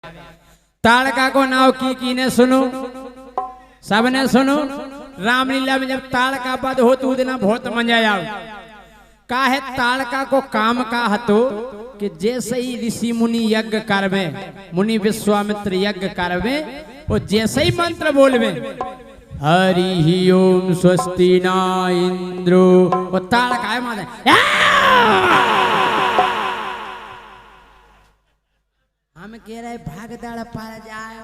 ताड़का को नाव की ने सुनो, सबने सुनो। रामलीला में जब ताड़का पद हो तो देना बहुत मजा आओ। का है ताड़का को काम का हतो कि जैसे ही ऋषि मुनि यज्ञ करवे, मुनि विश्वामित्र यज्ञ करवे, वो जैसे ही मंत्र बोलवे हरि ही ओम स्वस्ति न इंद्रो, वो ताड़का है माने हम कह रहे भागदड़ पर जाए।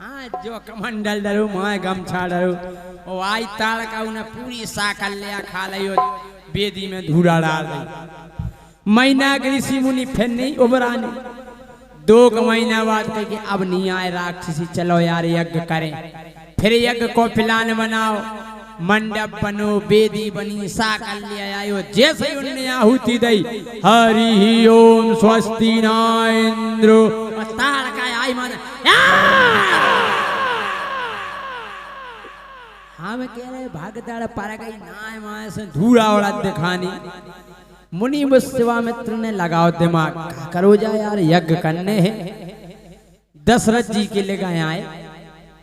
हाँ जो कमंडल डरू माए गमछा डरू ओ आई ताड़का उन्हें पूरी साकल ले खा लियो, बेदी में धूड़ा डाल दी। महीना ऋषि मुनि फिर नहीं उबराने। 2 महीना बाद कहे कि अब नहीं आए राक्षसी, चलो यार यज्ञ करें। फिर यज्ञ को प्लान बनाओ, मंडप बनो, बेदी बनी, साकल ले आयो। जैसे ही उन्होंने आहुति दी हरि ही ओम स्वस्ति न इंद्रो, ताड़का आई माने हम कह रहे भागदड़ पर गई ना माए से धूड़ा उड़ा दिखानी। मुनि विश्वामित्र ने लगाओ दिमाग, करो जा यार यज्ञ करने हैं। दशरथ जी के ले गए आए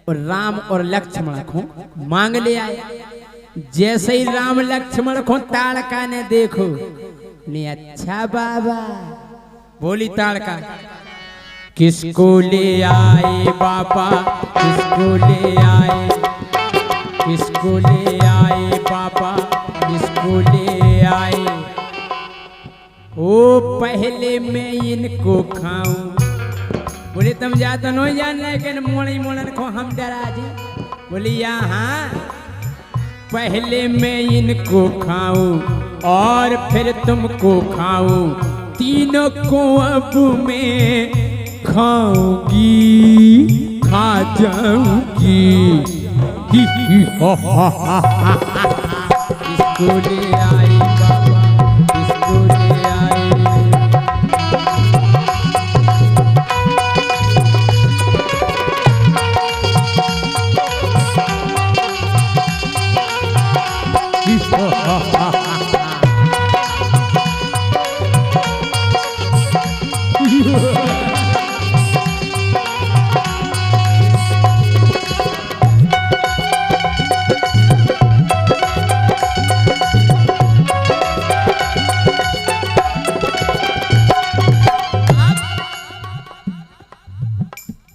और राम और लक्ष्मण को मांग ले आए। जैसे ही राम लक्ष्मण को ताड़का ने देखो ने अच्छा बाबा बोली ताड़का किसको ले आए बाबा, किसको ले आए, किसको ले आए बाबा, किसको ले आए। ओ पहले मैं इनको खाऊं। बोले तुम जाते नो जान लेकिन मोड़ी मोड़न को हम डरा दी। बोली यहाँ पहले मैं इनको खाऊं और फिर तुमको खाऊं, तीनों को अब मैं खाऊंगी, खा जाऊंगी। इसको ले आई बाबा, इसको ले आई।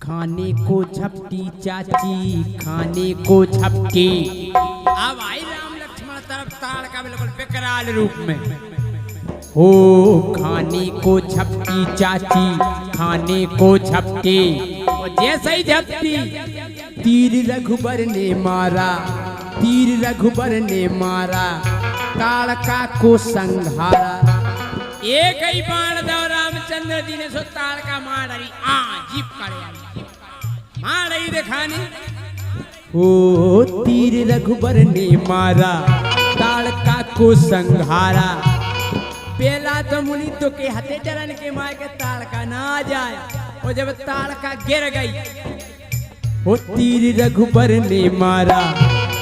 खाने को झपटी चाची, खाने को झपटी। अब आई राम लक्ष्मण तरफ ताड़का बिल्कुल विकराल रूप में। हो खाने को झपटी चाची, खाने को झपटी। और जैसे ही झपटी तीर रघुबर ने मारा, तीर रघुबर ने मारा, ताड़का को संघारा। एक ही बाण दो रामचंद्र जी ने सो ताड़का मार रही जीप करे मार रही दिखानी। ओ तीर रघुबर ने मारा, ताड़का को संघारा। पहला तो मुनि तो के हथे चरण के मार के ताड़का ना आ जाए। और जब ताड़का गिर गई, ओ तीर रघुबर ने मारा,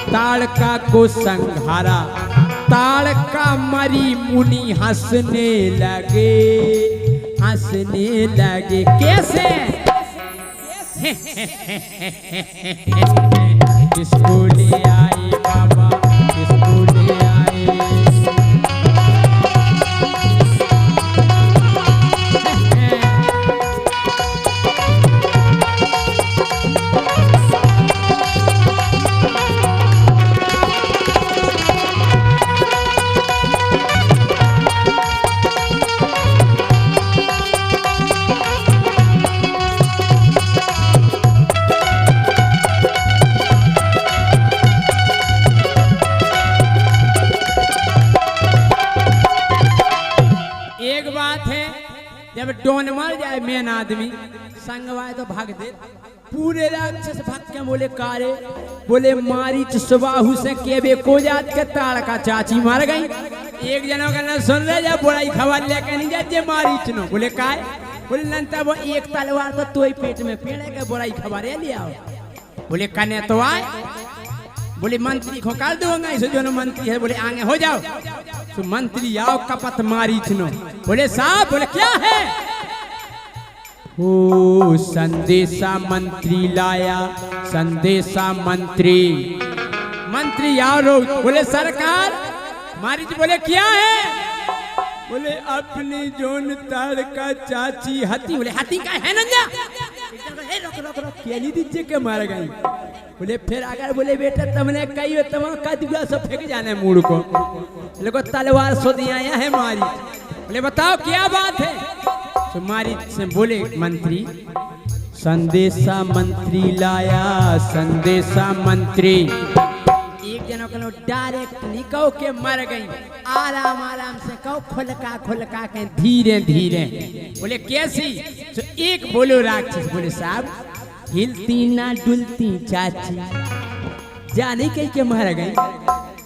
ताड़का को संघारा। ताड़का मरी, मुनि हंसने लगे, हंसने लगे। कैसे? किसको ले आई बाबा, किसको ले आई। जब डोन मर जाए मेन आदमी संगवाए तो भाग दे। पूरे राक्षस भाग के बोले कारे, बोले मारीच सुबाहु से केबे को जात के ताड़का चाची मार गई। एक जनों का ना सुन रहे जा बुराई खबर लेके नहीं जाते मारीच नो। बोले काय? बोले नंता वो एक तलवार तो तोई पेट में पेड़े के बुराई खबर ले आओ। बोले कने तो आए। बोले मंत्री को कर दूंगा इसे जो मंत्री है। बोले आगे हो जाओ। तो मंत्री आओ कपत मारीच नो। बोले साहब, बोले क्या है? हो संदेशा मंत्री लाया, संदेशा मंत्री। मंत्री आओ रो, बोले सरकार। महाराज बोले क्या है? बोले अपनी जोन ताड़ का चाची हाथी। बोले हाथी का है नंजा? रोक रोक रोक केली दीजिए के मार गई। बोले फिर अगर बोले बेटा तुमने कही तुम का दिया सब फेंक जाने मूड को। बोले को तलवार सो दिया है मारी। बोले बताओ क्या बात है? तो मारी से बोले मंत्री, संदेशा मंत्री लाया, संदेशा मंत्री। एक जनों को डायरेक्ट निकल के मर गई। आराम आराम से कहो खुलका के धीरे धीरे। बोले कैसी? तो एक बोलो राक्षस। बोले साहब हिलती ना डुलती चाची, जाने कही के मर गई।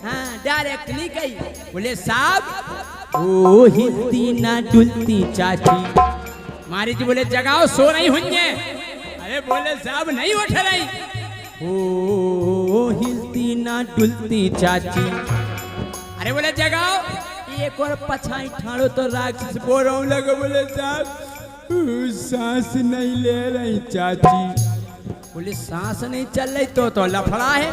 हाँ डायरेक्ट नहीं कही। बोले साहब ओ हिलती ना डुलती चाची। मारी जी बोले जगाओ, सो नहीं हुई है। अरे बोले साहब नहीं उठ रही। ओ हिलती ना डुलती चाची। अरे बोले जगाओ, एक और पछाई ठाड़ो तो राक्षस बोल रहा हूँ लगे। बोले साहब सांस नहीं ले रही चाची। बोले सांस नहीं चल रही तो लफड़ा है।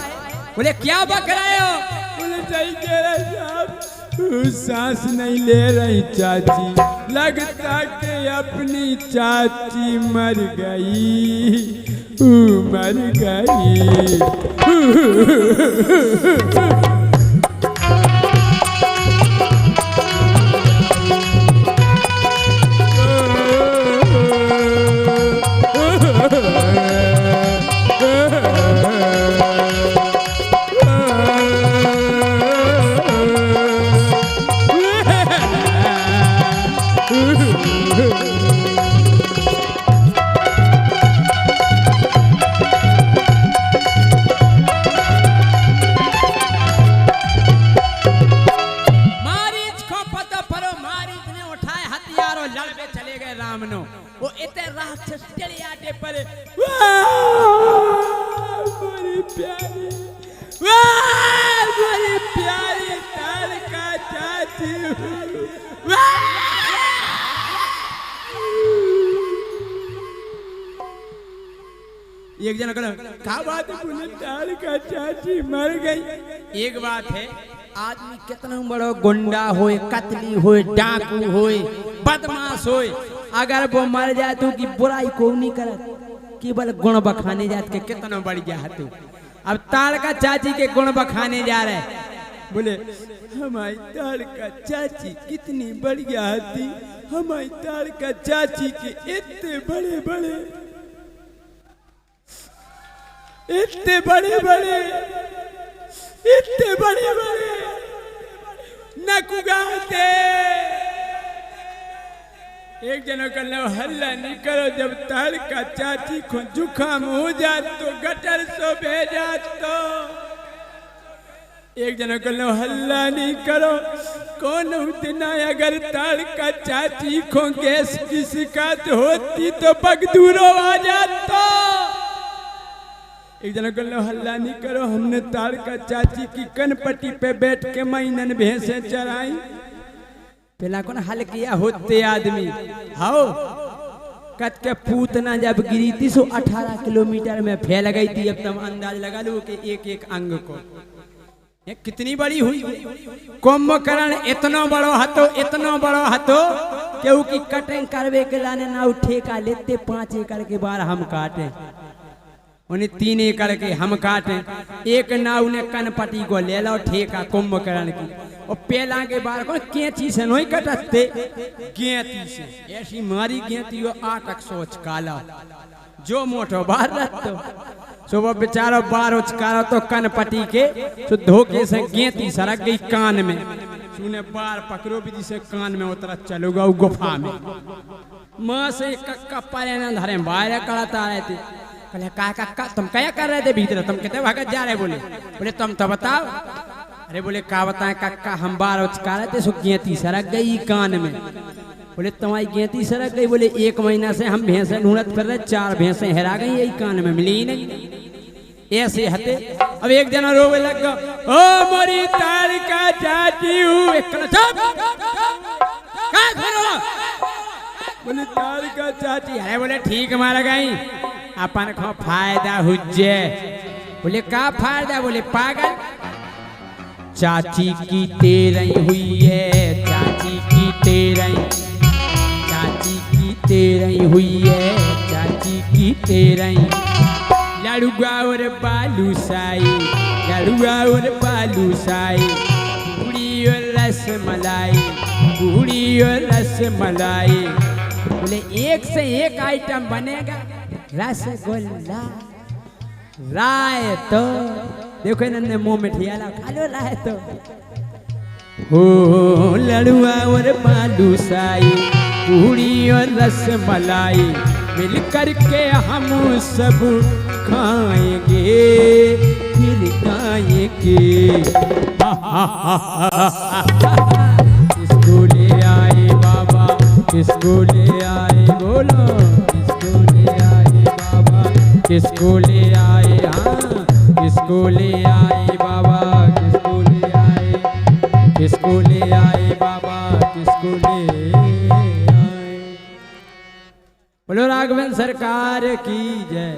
बोले क्या बक रहे हो? बोले सही कह रहे साहब, सांस नहीं ले रही चाची। लगता कि अपनी चाची मर गई, मर गई। वो इतने राक्षस चले आटे पर बड़ी प्यारी ताड़ का चाची। एक जना क्या बात है? बोले ताड़ का चाची मर गई। एक बात है, आदमी कितना बड़ा गुंडा होए, कतली होए, डाकू होए, बदमाश होए, अगर वो मर जाए तो की बुराई को नहीं करत, केवल गुण बखाने जात के कितना बढ़ गया है तू। अब ताड़ का चाची के गुण बखाने जा रहे। बोले हमारी ताड़ का चाची कितनी बढ़िया थी, हमारी ताड़ का चाची के इतने बड़े बड़े, इतने बड़े बड़े, इतने बड़े बड़े नकुगाते। एक जनों का लो हल्ला नहीं करो, जब ताड़ का चाची को जुकाम हो जात तो गटर सो भेजात तो। एक जनों का लो हल्ला नहीं करो, कौन दिन अगर ताड़ का चाची को गैस की शिकायत होती तो बगदूरो आ जात तो। एक जनों का लो हल्ला नहीं करो, हमने ताड़ का चाची की कनपट्टी पे बैठ के महीनन भैंसे चराई। पहला कौन हल किया होते आदमी हाओ कत के पूतना जब गिरी थी 118 किलोमीटर में फैल गई थी। अब तुम अंदाज लगा लो कि एक एक अंग को ये कितनी बड़ी हुई। कुंभकर्ण इतना बड़ो हतो, इतना बड़ो हतो क्योंकि कटिंग करवे के लाने ना उठे का लेते 5 एकड़ के बार हम काटे, उन्हें 3 एकड़ के हम काटे। एक नाव ने कनपटी को ले लो ठेका कुंभकर्ण की, और पेला के बार को कैंची से नहीं कटते, गेंती से ऐसी मारी गेंती वो 8 सोच काला जो मोटो बाहर रहते सो वो बेचारो बार उचकारो तो कनपटी के तो धोखे से गेंती सरक गई कान में। सुने बार पकड़ो भी जिसे कान में उतरा चलूगा गुफा में। माँ से कक्का पारे न धरे बाहर कराता रहे थे। कहले का तुम क्या कर रहे थे भीतर, तुम कितने भागत जा रहे? बोले तुम तो बताओ। अरे बोले का बताएं काका, हम बार उचका रहे थे सो गेंती सरक गई कान में। बोले तुम्हारी गेंती सरक गई? बोले 1 महीना से हम भैंसे ढूंढत कर रहे, 4 भैंसे हेरा गई, यही कान में मिली ही नहीं। ऐसे हते। अब एक जना रोवे लग गया, ओ मोरी ताड़ का चाची हूँ। बोले तार का चाची अरे बोले ठीक मार गई अपन को फायदा हुज्जे बोले का फायदा बोले पागल चाची की तेरही हुई है चाची की तेरही चाची की तेरही हुई है चाची की तेरही लड़ुआ और बालू साई लड़ुआ और बालू साई पूड़ी और रस मलाई पूड़ी और रस मलाई बोले एक से एक आइटम बनेगा रसगुल्ला राय तो देखो इन्होंने मुंह में ठियाला खा लो राय तो हो लड़ुआ और बालू साई पूड़ी और रस मलाई मिल कर के हम सब खाएंगे फिर गाएंगे किसको ले आए बाबा किसको ले आए बोलो किसको ले आए बाबा किसको ले आए हाँ किसको ले आए बाबा किसको ले आए किसको ले आए बाबा किसको ले आए बोलो राघवेंद्र सरकार की जय।